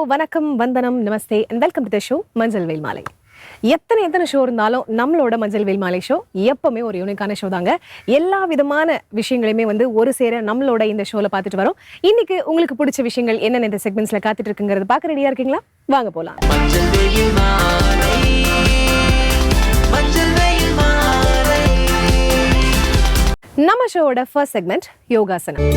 வணக்கம், வந்தனம், namaste and welcome to the show Manjal Veyil மாலை. எத்தனை ஷோ இருந்தாலும் நம்மளோட மஞ்சள் வெயில் மாலை ஷோ எப்பவுமே ஒரு யூனிக்கான ஷோ தாங்க. எல்லா விதமான விஷயங்களையுமே ஒரு சேர நம்மளோட இந்த ஷோல பார்த்துட்டு வரோம். இன்னைக்கு உங்களுக்கு பிடிச்ச விஷயங்கள் என்னென்ன இந்த செக்மெண்ட்ஸ்ல காத்துட்டு இருக்குங்கிறத பார்க்க ரெடியா இருக்கீங்களா? வாங்க போலாம். நம்ம ஷோவோட ஃபர்ஸ்ட் செக்மெண்ட் யோகாசனம்.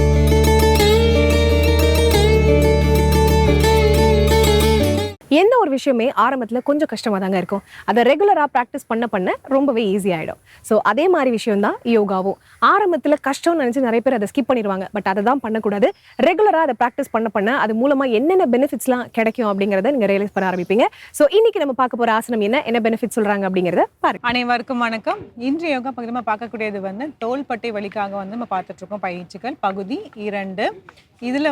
எந்த ஒரு விஷயமே ஆரம்பத்துல கொஞ்சம் கஷ்டமா தாங்க இருக்கும். அதை ரெகுலரா பிராக்டிஸ் பண்ண ரொம்பவே ஈஸி ஆயிடும். ஸோ அதே மாதிரி விஷயம் தான் யோகாவும். ஆரம்பத்துல கஷ்டம்னு நினைச்சு நிறைய பேர் அதை ஸ்கிப் பண்ணிடுவாங்க. பட் அதை தான் பண்ணக்கூடாது. ரெகுலரா அதை பிராக்டிஸ் பண்ண அது மூலமா என்னென்ன பெனிஃபிட்ஸ்லாம் கிடைக்கும் அப்படிங்கறத நீங்க ரியலைஸ் பண்ண ஆரம்பிப்பீங்க. ஸோ இன்னைக்கு நம்ம பார்க்க போற ஆசனம் என்ன பெனிஃபிட் சொல்றாங்க அப்படிங்கறத பாருங்க. அனைவருக்கும் வணக்கம். இன்றைய யோகா பகுதி நம்ம பார்க்கக்கூடியது தோள்பட்டை வலிக்காக நம்ம பார்த்துட்டு இருக்கோம். பயிற்சிகள் பகுதி 2. இதுல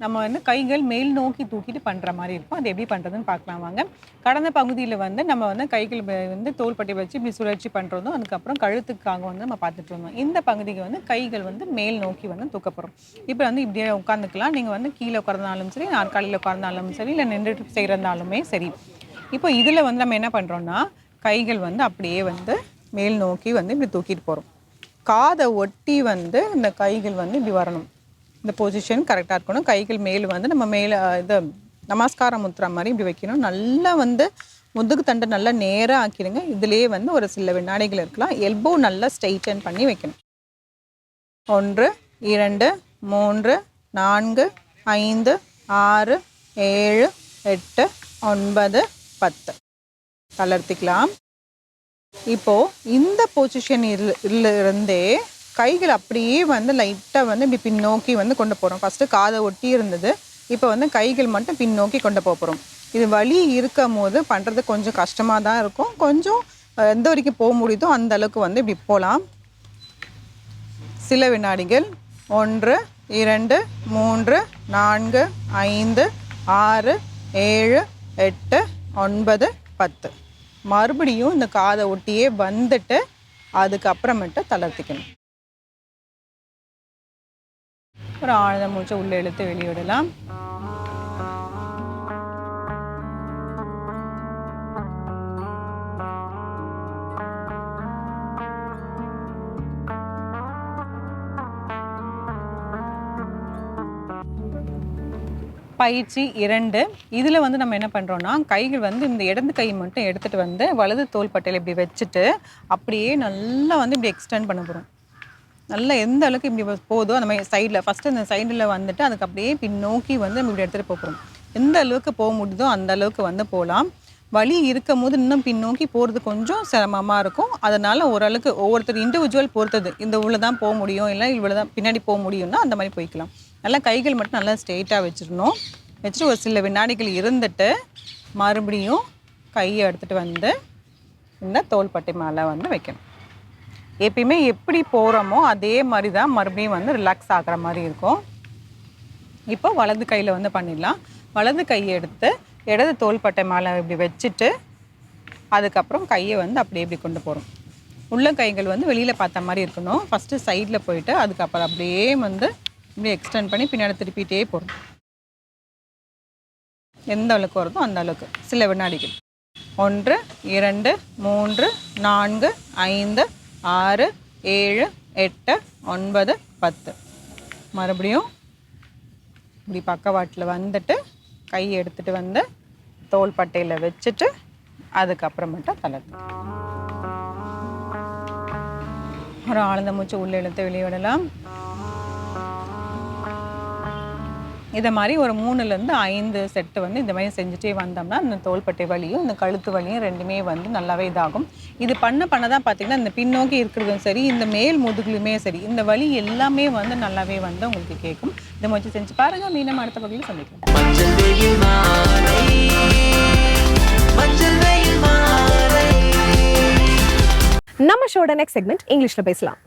நம்ம கைகள் மேல் நோக்கி தூக்கிட்டு பண்ற மாதிரி இருக்கும். அது எப்படி பண்றதுன்னு பார்க்கலாம் வாங்க. கடந்த பகுதியில் நம்ம கைகள் தோள்பட்டை வச்சு இப்படி சுழற்சி பண்றதும், அதுக்கப்புறம் கழுத்துக்காக நம்ம பார்த்துட்டு இருந்தோம். இந்த பகுதிக்கு கைகள் மேல் நோக்கி தூக்கப்படுறோம். இப்போ இப்படியே உட்காந்துக்கலாம். நீங்க கீழே உட்கார்ந்தாலும் சரி, நாற்காலியில் உட்கார்ந்தாலும் சரி, இல்லை நின்றுட்டு செய்யறதாலுமே சரி. இப்போ இதுல நம்ம என்ன பண்றோம்னா கைகள் அப்படியே மேல் நோக்கி இப்படி தூக்கிட்டு போறோம். காதை ஒட்டி இந்த கைகள் இப்படி வரணும். இந்த பொசிஷன் கரெக்டாக இருக்கணும். கைகள் மேல் நம்ம மேலே இது நமஸ்கார முத்ரா மாதிரி இப்படி வைக்கணும். நல்லா முதுகு தண்டை நல்லா நேராக ஆக்கிடுங்க. இதுலேயே ஒரு சில வினாடிகள் இருக்கலாம். எல்போ நல்லா ஸ்ட்ரைட்டன் பண்ணி வைக்கணும். 1 2 3 4 5 6 7 8 9 10 தளர்த்திக்கலாம். இப்போ இந்த பொசிஷன் இருந்தே கைகள் அப்படியே லைட்டாக இப்படி பின்னோக்கி கொண்டு போகிறோம். ஃபஸ்ட்டு காதை ஒட்டி இருந்தது. இப்போ கைகள் மட்டும் பின்னோக்கி கொண்டு போகிறோம். இது வலி இருக்கும் போது பண்ணுறது கொஞ்சம் கஷ்டமாக தான் இருக்கும். கொஞ்சம் எந்த வரைக்கும் போக முடியுதோ அந்த அளவுக்கு இப்படி போகலாம். சில வினாடிகள். 1 2 3 4 5 6 7 8 9 10 மறுபடியும் இந்த காதை ஒட்டியே வந்துட்டு அதுக்கப்புறமேட்டு தளர்த்திக்கணும். ஒரு ஆழ்ந்த மூச்சை உள்ளே இழுத்து வெளியிடலாம். பயிற்சி 2. இதில் நம்ம என்ன பண்ணுறோன்னா கைகள் இந்த இடது கை மட்டும் எடுத்துகிட்டு வலது தோள்பட்டையில் இப்படி வச்சுட்டு அப்படியே நல்லா இப்படி எக்ஸ்டெண்ட் பண்ண போகிறோம். நல்லா எந்த அளவுக்கு இப்படி போதோ அந்த மாதிரி சைடில் ஃபஸ்ட்டு அந்த சைடில் அதுக்கு அப்படியே பின்னோக்கி நம்ம இப்படி எடுத்துகிட்டு போகிறோம். எந்த அளவுக்கு போக முடியுதோ அந்த அளவுக்கு போகலாம். வலி இருக்கும் போது இன்னும் பின்னோக்கி போகிறது கொஞ்சம் சிரமமாக இருக்கும். அதனால் ஓரளவுக்கு ஒவ்வொருத்தர் இண்டிவிஜுவல் பொறுத்தது. இந்த இவ்வளோ தான் போக முடியும், இல்லை இவ்வளோ தான் பின்னாடி போக முடியும்னா அந்த மாதிரி போய்க்கலாம். நல்லா கைகள் மட்டும் நல்லா ஸ்ட்ரெயிட்டாக வச்சிடணும். வச்சுட்டு ஒரு சில வினாடிகள் இருந்துட்டு மறுபடியும் கையை எடுத்துகிட்டு இந்த தோள்பட்டை மேலே வைக்கணும். எப்பயுமே எப்படி போகிறோமோ அதே மாதிரி தான் மறுபடியும் ரிலாக்ஸ் ஆகிற மாதிரி இருக்கும். இப்போ வலது கையில் பண்ணிடலாம். வலது கையை எடுத்து இடது தோள்பட்டை மேலே இப்படி வச்சுட்டு அதுக்கப்புறம் கையை அப்படியே இப்படி கொண்டு போகிறோம். உள்ள கைகள் வெளியில் பார்த்த மாதிரி இருக்கணும். ஃபஸ்ட்டு சைடில் போயிட்டு அதுக்கப்புறம் அப்படியே இப்படி எக்ஸ்டெண்ட் பண்ணி பின்னாடி திருப்பிகிட்டே போகிறோம். எந்த அளவுக்கு வருதோ அந்த அளவுக்கு சில வினாடிகள். 1 2 3 4 5 6 7 8 9 10 மறுபடியும் இப்படி பக்கவாட்டில் வந்துட்டு கையை எடுத்துகிட்டு தோள்பட்டையில் வச்சுட்டு அதுக்கப்புறமேட்டா தளர்த்து ஒரு ஆழ்ந்த மூச்சு உள்ளே இழுத்து வெளியிடலாம். இதை மாதிரி ஒரு 3-5 செட்டு இந்த மாதிரி செஞ்சுட்டே வந்தோம்னா இந்த தோள்பட்டை வலியும் இந்த கழுத்து வலியும் ரெண்டுமே நல்லாவே இதாகும். இது பண்ண தான் பார்த்தீங்கன்னா இந்த பின்னோக்கி இருக்கிறதும் சரி, இந்த மேல் முதுகுலுமே சரி, இந்த வலி எல்லாமே நல்லாவே உங்களுக்கு கேட்கும். இதை முயற்சி செஞ்சு பாருங்க. மீண்டும் அடுத்த பகுதியில் சந்திக்கலாம். நம்ம ஷோட நெக்ஸ்ட் செக்மெண்ட் இங்கிலீஷ்ல பேசலாம்.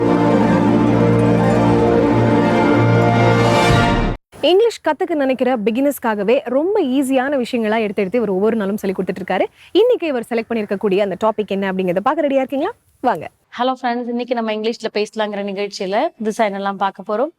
இங்கிலீஷ் கத்துக்க நினைக்கிற பிகினர்ஸ்க்காகவே ரொம்ப ஈஸியான விஷயங்களா எடுத்து இவர் ஒவ்வொரு நாளும் சொல்லி கொடுத்துட்டு இருக்காரு. இன்னைக்கு இவர் செலக்ட் பண்ணிருக்கக்கூடிய அந்த டாபிக் என்ன அப்படிங்கறத பார்க்க ரெடியா இருக்கீங்களா? வாங்க. ஹலோ ஃப்ரெண்ட்ஸ், இன்னைக்கு நம்ம இங்கிலீஷ்ல பேசலாங்கிற நிகழ்ச்சியில டிசைன் எல்லாம் பார்க்க போறோம்.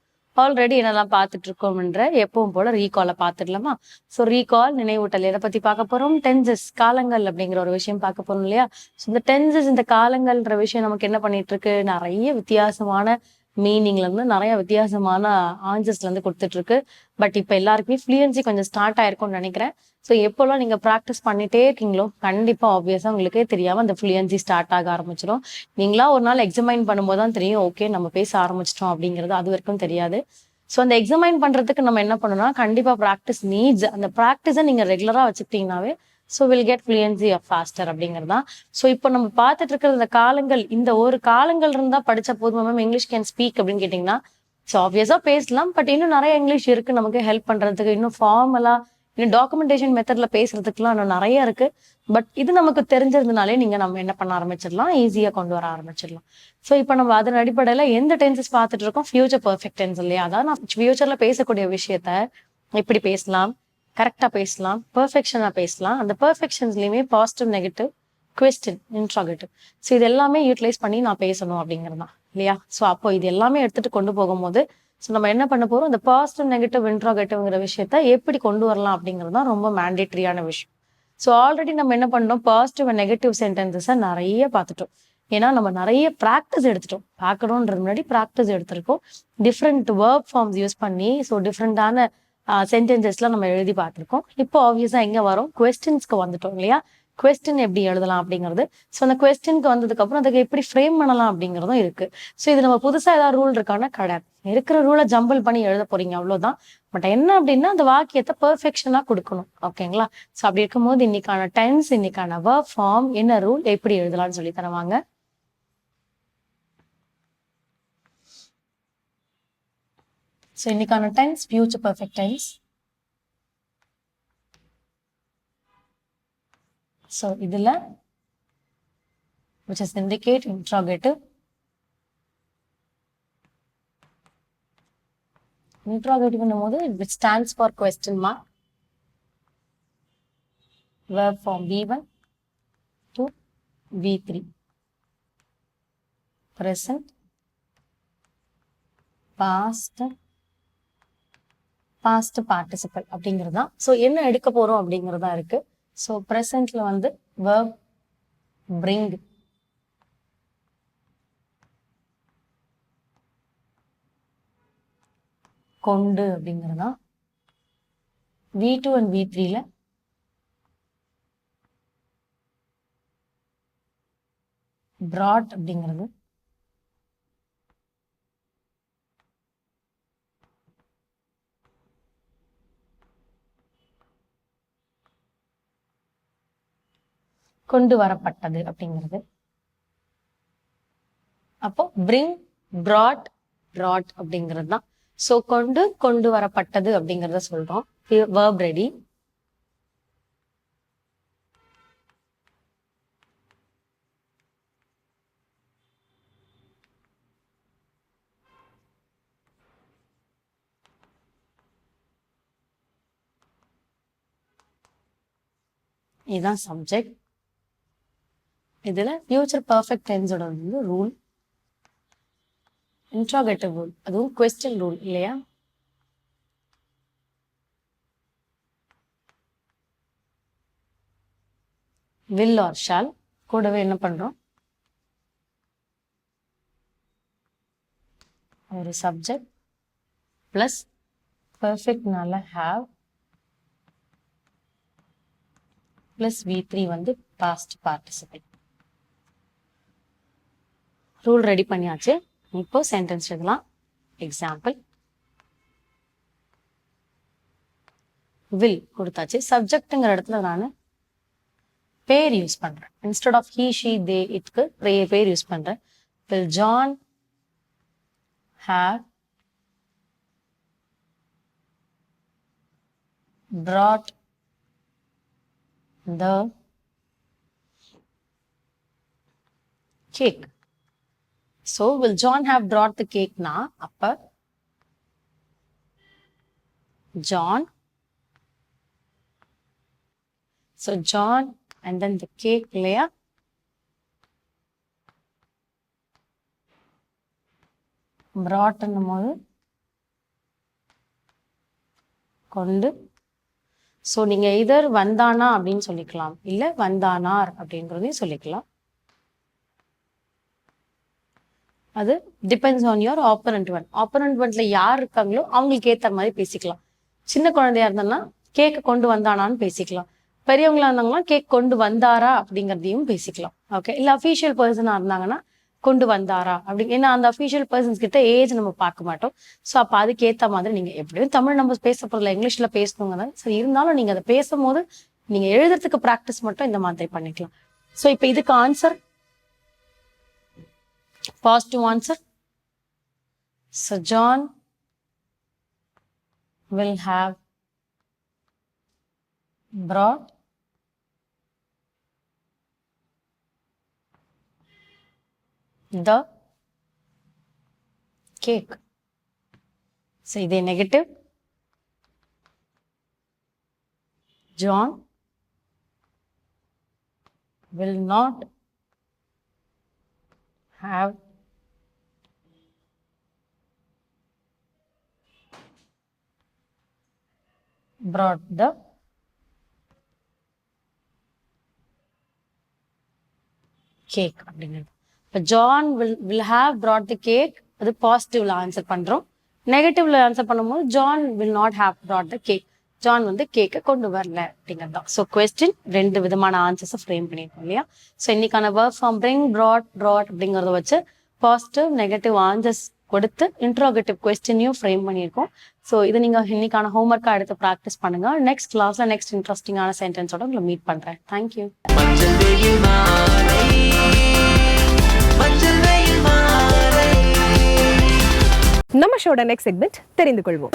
ஆல்ரெடி என்னெல்லாம் பார்த்துட்டு இருக்கோம்ன்ற எப்பவும் போல ரீகாலை பார்த்துடலாமா? ஸோ ரீகால் நினைவூட்டல் எதை பத்தி பார்க்க போறோம்? டென்சஸ், காலங்கள் அப்படிங்கிற ஒரு விஷயம் பார்க்க போறோம் இல்லையா? ஸோ இந்த டென்சஸ், இந்த காலங்கள்ன்ற விஷயம் நமக்கு என்ன பண்ணிட்டு இருக்கு, நிறைய வித்தியாசமான மீனிங்ல இருந்து நிறைய வித்தியாசமான ஆன்சர்ஸ்ல இருந்து கொடுத்துட்டு இருக்கு. பட் இப்போ எல்லாருக்குமே ஃப்ளூயன்சி கொஞ்சம் ஸ்டார்ட் ஆயிருக்கும்னு நினைக்கிறேன். ஸோ எப்போல்லாம் நீங்க ப்ராக்டிஸ் பண்ணிட்டே இருக்கீங்களோ கண்டிப்பா ஆப்வியஸா உங்களுக்கே தெரியாம அந்த ஃப்ளூயன்சி ஸ்டார்ட் ஆக ஆரம்பிச்சிடும். நீங்களா ஒரு நாள் எக்ஸாமைன் பண்ணும்போது தான் தெரியும், ஓகே நம்ம பேச ஆரம்பிச்சிட்டோம் அப்படிங்கிறது. அது வரைக்கும் தெரியாது. ஸோ அந்த எக்ஸாமைன் பண்றதுக்கு நம்ம என்ன பண்ணணும்னா, கண்டிப்பா ப்ராக்டிஸ் நீட்ஸ். அந்த ப்ராக்டிஸை நீங்க ரெகுலரா வச்சுக்கிட்டீங்கன்னாவே so will get fluency of faster அப்படிங்கிறது தான். ஸோ இப்போ நம்ம பார்த்துட்டு இருக்கிற இந்த காலங்கள், இந்த ஒரு காலங்கள் இருந்தா படிச்ச போதும் மேம் இங்கிலீஷ் கேன் ஸ்பீக் அப்படின்னு கேட்டிங்கன்னா, ஸோ ஆப்வியஸா பேசலாம். பட் இன்னும் நிறைய இங்கிலீஷ் இருக்கு நமக்கு ஹெல்ப் பண்றதுக்கு. இன்னும் ஃபார்மலா, இன்னும் டாக்குமெண்டேஷன் மெத்தட்ல பேசுறதுக்குலாம் இன்னும் நிறைய இருக்கு. பட் இது நமக்கு தெரிஞ்சிருந்தனாலே நம்ம என்ன பண்ண ஆரம்பிச்சிடலாம், ஈஸியா கொண்டு வர ஆரம்பிச்சிடலாம். ஸோ இப்போ நம்ம அதன் அடிப்படையில எந்த டென்சஸ் பார்த்துட்டு இருக்கோம்? ஃபியூச்சர் பெர்ஃபெக்ட் டென்ஸ் இல்லையா? அதாவது நான் ஃபியூச்சர்ல பேசக்கூடிய விஷயத்த எப்படி பேசலாம், கரெக்டா பேசலாம், பெர்ஃபெக்ஷனா பேசலாம். அந்த பெர்ஃபெக்ஷன்ஸ்லயுமே positive, negative, question, interrogative, so இது எல்லாமே யூட்டிலைஸ் பண்ணி நான் பேசணும் அப்படிங்கிறது தான் இல்லையா? ஸோ அப்போ இது எல்லாமே எடுத்துட்டு கொண்டு போகும்போது ஸோ நம்ம என்ன பண்ண போறோம், இந்த பாசிட்டிவ், நெகட்டிவ், இன்ட்ராகேட்டிவ்ங்கிற விஷயத்த எப்படி கொண்டு வரலாம் அப்படிங்கிறது தான் ரொம்ப மேண்டேட்டரியான விஷயம். ஸோ ஆல்ரெடி நம்ம என்ன பண்ணோம், பாசிட்டிவ் அண்ட் நெகட்டிவ் சென்டென்சஸை நிறைய பார்த்துட்டோம். ஏன்னா நம்ம நிறைய ப்ராக்டிஸ் எடுத்துட்டோம். பார்க்கணுன்றது முன்னாடி ப்ராக்டிஸ் எடுத்திருக்கோம். டிஃப்ரெண்ட் வேர்ப் ஃபார்ம்ஸ் யூஸ் பண்ணி ஸோ டிஃப்ரெண்டான சென்டென்சஸ்லாம் நம்ம எழுதி பார்த்துருக்கோம். இப்போ ஆப்வியஸா எங்க வரும், கொஸ்டின்ஸ்க்கு வந்துட்டோம் இல்லையா? கொஸ்டின் எப்படி எழுதலாம் அப்படிங்கிறது. ஸோ அந்த கொஸ்டினுக்கு வந்ததுக்கு அப்புறம் அதுக்கு எப்படி ஃப்ரேம் பண்ணலாம் அப்படிங்கிறதும் இருக்கு. ஸோ இது நம்ம புதுசா ஏதாவது ரூல் இருக்கானா கிடையாது. இருக்கிற ரூலை ஜம்பிள் பண்ணி எழுத போறீங்க அவ்வளவுதான். பட் என்ன அப்படின்னா அந்த வாக்கியத்தை பெர்ஃபெக்ஷனா கொடுக்கணும். ஓகேங்களா? ஸோ அப்படி இருக்கும்போது இன்னைக்கான டென்ஸ், இன்னைக்கான வேர்ப் ஃபார்ம், என்ன ரூல், எப்படி எழுதலாம்னு சொல்லி தருவாங்க. ஸோ இன்னைக்கான tense future perfect tense. So இதுல which is indicate interrogative. Interrogative பண்ணும்போது which stands for question mark. Verb form V1 to V3. Present, past, past participle அப்படிங்கிறது தான். ஸோ என்ன எடுக்க போறோம் அப்படிங்கிறதா இருக்கு. ஸோ ப்ரெசன்ட்ல வந்து verb bring, கொண்டு அப்படிங்கிறதா. V2 and V3ல brought அப்படிங்கிறது. கொண்டு வரப்பட்டது அப்படிங்கிறது. அப்போ bring, brought, brought அப்படிங்கிறது தான். ஸோ கொண்டு வரப்பட்டது அப்படிங்கிறத சொல்றோம். verb ready. இதுதான் சப்ஜெக்ட். இதுல ஃபியூச்சர் பர்ஃபெக்ட் டென்ஸோட வந்து ரூல், இன்ட்ராகேட்டிவ் ரூல், அதுவும் கொஸ்டின் ரூல் இல்லையா? will or shall கூடவே என்ன பண்றோம், ஒரு சப்ஜெக்ட் பிளஸ் பெர்ஃபெக்ட்னால have பிளஸ் V3 வந்து பாஸ்ட் பார்ட்டிசிபிள். ரூல் ரெடி பண்ணியாச்சு. இப்போ சென்டென்ஸ் எழுதலாம். எக்ஸாம்பிள், வில் கொடுத்தாச்சு. சப்ஜெக்ட்ங்கிற இடத்துல நான் பேர் யூஸ் பண்றேன். Instead of he, she, they, itக்கு பேர் யூஸ் பண்றேன். will John have brought the cake? So will John have brought the cake na? அப்ப John, so John and then the cake இல்லையா? brought என்னும்போது கொண்டு. ஸோ நீங்க இதர் வந்தானா அப்படின்னு சொல்லிக்கலாம், இல்ல வந்தானார் அப்படிங்கிறதையும் சொல்லிக்கலாம். அது depends on your operand one. Operand ஒன்ல யார் இருக்காங்களோ அவங்களுக்கு ஏற்ற மாதிரி பேசிக்கலாம். சின்ன குழந்தையா இருந்தோம்னா கேக் கொண்டு வந்தானான்னு பேசிக்கலாம். பெரியவங்களா இருந்தாங்கன்னா கேக் கொண்டு வந்தாரா அப்படிங்கிறதையும் பேசிக்கலாம். ஓகே, இல்லை அஃபீஷியல் பர்சனாக இருந்தாங்கன்னா கொண்டு வந்தாரா அப்படி. ஏன்னா அந்த அஃபீஷியல் பர்சன்ஸ் கிட்ட ஏஜ் நம்ம பார்க்க மாட்டோம். ஸோ அப்போ அதுக்கு ஏற்ற மாதிரி நீங்கள் எப்படியும் தமிழ் நம்ம பேச போகிறதில்ல, இங்கிலீஷில் பேசணுங்க தான். ஸோ இருந்தாலும் நீங்கள் அதை பேசும்போது நீங்கள் எழுதுறதுக்கு ப்ராக்டிஸ் மட்டும் இந்த மாதிரி பண்ணிக்கலாம். ஸோ இப்போ இதுக்கு answer positive answer. So John will have brought the cake. So இது negative. John will not have brought the cake அப்படிங்கிறது. இப்போ John will have brought the cake அது பாசிட்டிவ்ல ஆன்சர் பண்றோம். நெகட்டிவ்ல ஆன்சர் பண்ணும்போது John will not have brought the cake. John வந்து கேக்கை கொண்டு வரல அப்படிங்கிறது தான். ஸோ கொஸ்டின் 2 விதமான ஆன்சர்ஸை ஃப்ரேம் பண்ணியிருக்கோம் இல்லையா. ஸோ இன்னைக்கான வேர்ப் ஃபார்ம் bring, brought அப்படிங்கிறத வச்சு பாசிட்டிவ் நெகட்டிவ் ஆன்சர்ஸ் கொடுத்து இன்ட்ரோகேட்டிவ் கொஸ்டினையும் ஃப்ரேம் பண்ணியிருக்கோம். ஸோ இது நீங்கள் இன்னைக்கான ஹோம்ஒர்க்காக எடுத்து ப்ராக்டிஸ் பண்ணுங்க. நெக்ஸ்ட் கிளாஸ்ல நெக்ஸ்ட் இன்ட்ரெஸ்டிங்கான சென்டென்ஸோட உங்களை மீட் பண்ணுறேன். தேங்க்யூ. நம்ம ஷோட நெக்ஸ்ட் செக்மெண்ட் தெரிந்து கொள்வோம்.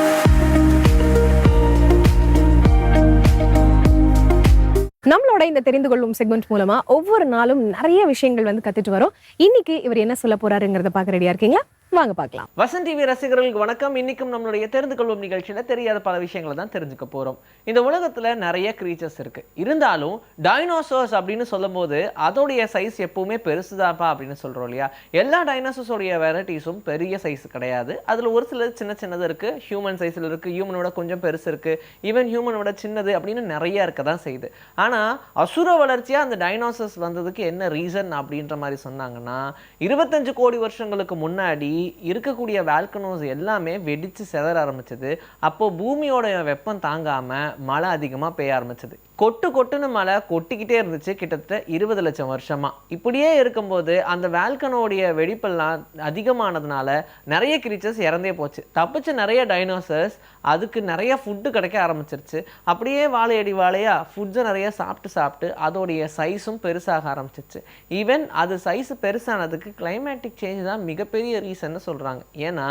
நம்மளோட இந்த தெரிந்து கொள்ளும் செக்மெண்ட் மூலமா ஒவ்வொரு நாளும் நிறைய விஷயங்கள் வந்து கத்துட்டு வரோம். இன்னைக்கு இவர் என்ன சொல்ல போறாருங்கிறத பார்க்க ரெடியா இருக்கீங்களா? வாங்க பார்க்கலாம். வசந்த் டிவி ரசிகர்களுக்கு வணக்கம். இன்னைக்கும் நம்மளுடைய தெரிந்து கொள்வோம் நிகழ்ச்சியில தெரியாத பல விஷயங்களை தான் தெரிஞ்சுக்க போறோம். இந்த உலகத்துல நிறைய கிரீச்சர்ஸ் இருக்கு. இருந்தாலும் டைனோசர்ஸ் அப்படின்னு சொல்லும் போது அதோடைய சைஸ் எப்பவுமே பெருசுதாப்பா அப்படின்னு சொல்றோம் இல்லையா. எல்லா டைனோசர்ஸோடைய வெரைட்டிஸும் பெரிய சைஸ் கிடையாது. அதுல ஒரு சில சின்ன சின்னது இருக்கு. ஹியூமன் சைஸ்ல இருக்கு, ஹியூமனோட கொஞ்சம் பெருசு இருக்கு, ஈவன் ஹியூமனோட சின்னது அப்படின்னு நிறைய இருக்க தான் செய்யுது. ஆனா அசுர வளர்ச்சியா அந்த டைனோசர்ஸ் வந்ததுக்கு என்ன ரீசன் அப்படின்ற மாதிரி சொன்னாங்கன்னா, 25 கோடி வருஷங்களுக்கு முன்னாடி இருக்கக்கூடிய வால்கனோஸ் எல்லாமே வெடிச்சு செதற ஆரம்பிச்சது. அப்போ பூமியோட வெப்பம் தாங்காம மழை அதிகமா பெய்ய ஆரம்பிச்சது. கொட்டுன்னு மழை கொட்டிக்கிட்டே இருந்துச்சு கிட்டத்தட்ட 20 லட்சம் வருஷமா. இப்படியே இருக்கும்போது அந்த வால்கனோடைய வெடிப்பெல்லாம் அதிகமானதுனால நிறைய கிரீச்சர்ஸ் இறந்தே போச்சு. தப்பிச்ச நிறைய டைனோசர்ஸ் அதுக்கு நிறைய ஃபுட்டு கிடைக்க ஆரம்பிச்சிருச்சு. அப்படியே வாழையடி வாழையா ஃபுட்ஸை நிறைய சாப்பிட்டு அதோடைய சைஸும் பெருசாக ஆரம்பிச்சிருச்சு. ஈவன் அது சைஸ் பெருசானதுக்கு கிளைமேட்டிக் சேஞ்ச் தான் மிகப்பெரிய ரீசன் சொல்றாங்க. ஏன்னா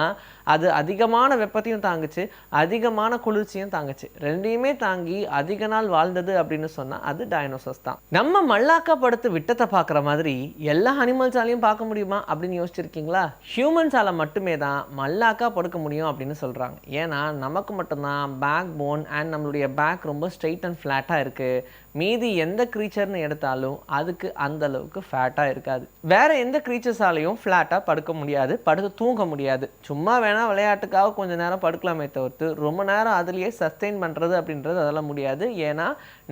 அது அதிகமான வெப்பத்தையும் தாங்குச்சு, அதிகமான குளிர்ச்சியும் தாங்குச்சு. ரெண்டையுமே தாங்கி அதிக நாள் வாழ்ந்தது அப்படின்னு சொன்னா அது டைனோசர்ஸ் தான். நம்ம மல்லாக்கா படுத்து விட்டத்தை பார்க்குற மாதிரி எல்லா அனிமல்ஸாலையும் பார்க்க முடியுமா அப்படின்னு யோசிச்சிருக்கீங்களா? ஹியூமன்ஸால மட்டுமே தான் மல்லாக்கா படுக்க முடியும் அப்படின்னு சொல்றாங்க. ஏன்னா நமக்கு மட்டும்தான் பேக் போன் அண்ட் நம்மளுடைய பேக் ரொம்ப ஸ்ட்ரெயிட் அண்ட் ஃப்ளாட்டாக இருக்கு. மீதி எந்த க்ரீச்சர்னு எடுத்தாலும் அதுக்கு அந்த அளவுக்கு ஃபேட்டாக இருக்காது. வேற எந்த க்ரீச்சர்ஸாலையும் ஃப்ளாட்டாக படுக்க முடியாது, படுத்து தூங்க முடியாது. சும்மா வேணா விளையாட்டுக்காக கொஞ்சம் நேரம் படுக்கலாமே தவிர்த்து ரொம்ப நேரம் அதுலேயே சஸ்டெயின் பண்ணுறது அப்படின்றது அதெல்லாம் முடியாது. ஏன்னா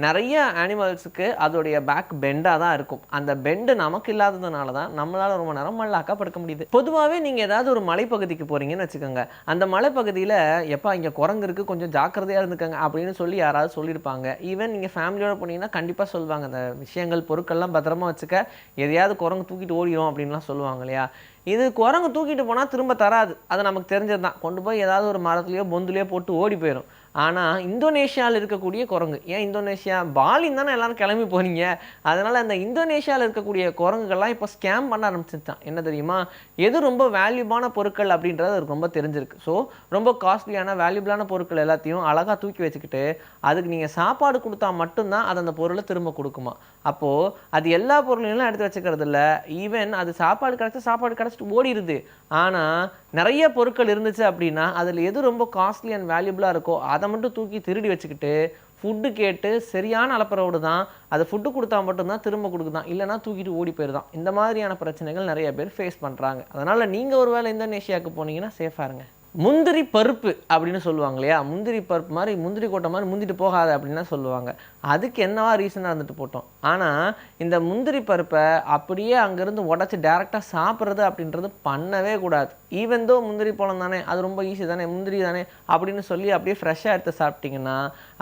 நிறைய அனிமல்ஸுக்கு அதோடைய பேக் பெண்டாக தான் இருக்கும். அந்த பெண்டு நமக்கு இல்லாததுனால தான் நம்மளால் ரொம்ப நேரம் மல்லாக்கா படுக்க முடியுது. பொதுவாகவே நீங்கள் ஏதாவது ஒரு மலைப்பகுதிக்கு போகிறீங்கன்னு வச்சுக்கோங்க. அந்த மலைப்பகுதியில் எப்போ இங்கே குரங்கு இருக்குது கொஞ்சம் ஜாக்கிரதையாக இருந்துக்கங்க அப்படின்னு சொல்லி யாராவது சொல்லியிருப்பாங்க. ஈவன் நீங்கள் ஃபேமிலியோட போனீங்கன்னா கண்டிப்பாக சொல்லுவாங்க, அந்த விஷயங்கள் பொருட்கள்லாம் பத்திரமா வச்சுக்க, எதையாவது குரங்கு தூக்கிட்டு ஓடிடும் அப்படின்லாம் சொல்லுவாங்க இல்லையா. இது குரங்கு தூக்கிட்டு போனால் திரும்ப தராது, அது நமக்கு தெரிஞ்சது தான். கொண்டு போய் ஏதாவது ஒரு மரத்துலையோ பொந்துலையோ போட்டு ஓடி போயிடும். ஆனால் இந்தோனேஷியாவில் இருக்கக்கூடிய குரங்கு, ஏன் இந்தோனேஷியா பாலின்னு தானே எல்லாரும் கிளம்பி போனீங்க, அதனால் அந்த இந்தோனேஷியாவில் இருக்கக்கூடிய குரங்குகள்லாம் இப்போ ஸ்கேம் பண்ண ஆரம்பிச்சுட்டான். என்ன தெரியுமா, எது ரொம்ப வேல்யூபான பொருட்கள் அப்படின்றது அதுக்கு ரொம்ப தெரிஞ்சிருக்கு. ஸோ ரொம்ப காஸ்ட்லியான வேல்யூபிளான பொருட்கள் எல்லாத்தையும் அழகாக தூக்கி வச்சுக்கிட்டு அதுக்கு நீங்கள் சாப்பாடு கொடுத்தா மட்டும்தான் அது அந்த பொருளை திரும்ப கொடுக்குமா. அப்போது அது எல்லா பொருளையும் எடுத்து வச்சுக்கிறது இல்லை. ஈவன் அது சாப்பாடு கிடச்சிட்டு ஓடிடுது. ஆனால் நிறைய பொருட்கள் இருந்துச்சு அப்படின்னா அதில் எது ரொம்ப காஸ்ட்லி அண்ட் வேல்யூபிளாக இருக்கோ அதை மட்டும் தூக்கி திருடி வச்சுக்கிட்டு ஃபுட்டு கேட்டு சரியான அளப்பறோடு தான் அதை ஃபுட்டு கொடுத்தா மட்டும்தான் திரும்ப கொடுக்குதான், இல்லைனா தூக்கிட்டு ஓடி போயிருதான். இந்த மாதிரியான பிரச்சனைகள் நிறைய பேர் ஃபேஸ் பண்ணுறாங்க. அதனால் நீங்கள் ஒரு வேளை இந்தோனேஷியாவுக்கு போனீங்கன்னா சேஃபாக இருங்க. முந்திரி பருப்பு அப்படின்னு சொல்லுவாங்க இல்லையா, முந்திரி பருப்பு மாதிரி முந்திரி கொட்டை மாதிரி முந்திட்டு போகாது அப்படின்னு தான் சொல்லுவாங்க. அதுக்கு என்னவா ரீசனாக இருந்துட்டு போட்டோம். ஆனால் இந்த முந்திரி பருப்பை அப்படியே அங்கேருந்து உடச்சி டேரெக்டாக சாப்பிட்றது அப்படின்றது பண்ணவே கூடாது. ஈவன் தோ முந்திரி பழம் தானே, அது ரொம்ப ஈஸி தானே, முந்திரி தானே அப்படின்னு சொல்லி அப்படியே ஃப்ரெஷ்ஷாக எடுத்து சாப்பிட்டிங்கன்னா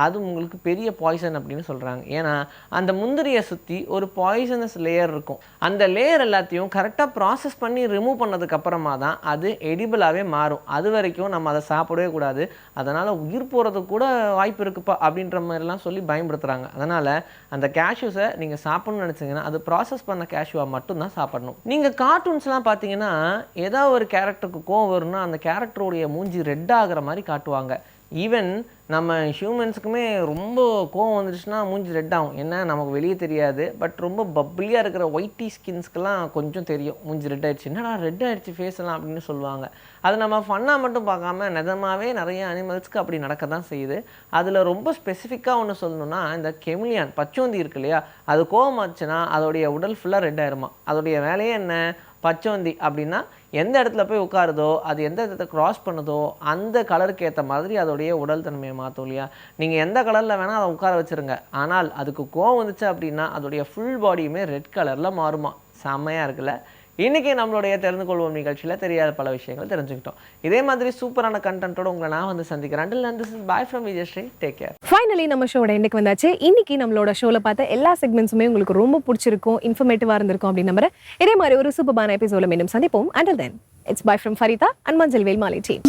அது உங்களுக்கு பெரிய பாய்சன் அப்படின்னு சொல்கிறாங்க. ஏன்னா அந்த முந்திரியை சுற்றி ஒரு பாய்சனஸ் லேயர் இருக்கும். அந்த லேயர் எல்லாத்தையும் கரெக்டாக ப்ராசஸ் பண்ணி ரிமூவ் பண்ணதுக்கப்புறமா தான் அது எடிபிளாகவே மாறும். அது வரைக்கும் நம்ம அதை சாப்பிடவே கூடாது. அதனால் உயிர் போகிறதுக்கு கூட வாய்ப்பு இருக்குப்பா அப்படின்ற மாதிரிலாம் சொல்லி பயன்படுத்துகிறாங்க. அதனால் அந்த கேஷ்யூஸை நீங்கள் சாப்பிடணும்னு நினச்சிங்கன்னா அது ப்ராசஸ் பண்ண கேஷ்யூவாக மட்டும்தான் சாப்பிடணும். நீங்கள் கார்ட்டூன்ஸ்லாம் பார்த்தீங்கன்னா ஏதாவது ஒரு கேரக்டருக்கு கோவம் வரும்னா அந்த கேரக்டருடைய மூஞ்சி ரெட் ஆகிற மாதிரி காட்டுவாங்க. ஈவன் நம்ம ஹியூமன்ஸுக்குமே ரொம்ப கோவம் வந்துடுச்சுன்னா மூஞ்சி ரெட் ஆகும். என்ன நமக்கு வெளியே தெரியாது, பட் ரொம்ப பப்ளியாக இருக்கிற ஒயிட்டி ஸ்கின்ஸ்க்கெல்லாம் கொஞ்சம் தெரியும் மூஞ்சி ரெட் ஆகிடுச்சு, என்னடா ரெட் ஆகிடுச்சு ஃபேஸ் எல்லாம் அப்படின்னு சொல்லுவாங்க. அது நம்ம ஃபன்னாக மட்டும் பார்க்காம நிஜமாவே நிறைய அனிமல்ஸ்க்கு அப்படி நடக்க தான் செய்யுது. அதில் ரொம்ப ஸ்பெசிஃபிக்காக ஒன்று சொல்லணும்னா இந்த கெமிலியான் பச்சோந்தி இருக்கு இல்லையா, அது கோவம் ஆச்சுன்னா அதோடைய உடல் ஃபுல்லாக ரெட் ஆயிருமா. அதோடைய வேலையே என்ன, பச்சோந்தி அப்படின்னா எந்த இடத்துல போய் உட்காருதோ அது எந்த இடத்த கிராஸ் பண்ணுதோ அந்த கலருக்கு ஏற்ற மாதிரி அதோடைய உடல் தன்மையை மாற்றும் இல்லையா. நீங்கள் எந்த கலரில் வேணால் அதை உட்கார வச்சுருங்க, ஆனால் அதுக்கு கோவம் வந்துச்சு அப்படின்னா அதோடைய ஃபுல் பாடியுமே ரெட் கலரில் மாறுமா. செம்மையாக இருக்குல்ல. இன்றைக்கி நம்மளுடைய தெரிந்து கொள்வோம் நிகழ்ச்சியில் தெரியாத பல விஷயங்கள் தெரிஞ்சுக்கிட்டோம். இதே மாதிரி சூப்பரான கண்டென்ட்டோட உங்களை நான் வந்து சந்திக்கிறேன். Until then, this is bye from Vijayashree. Take care. Finally நம்ம ஷோட எண்டுக்கு வந்தாச்சு. இன்னைக்கு நம்மளோட ஷோல பார்த்த எல்லா செக்மெண்ட்ஸுமே உங்களுக்கு ரொம்ப பிடிச்சிருக்கும், இன்ஃபர்மேட்டிவா இருந்திருக்கும் அப்படின்னு நம்புறேன். இதே மாதிரி ஒரு சூப்பரான எபிசோட மீண்டும் சந்திப்போம். Until then, it's bye from Farita and Manjal Velmali team.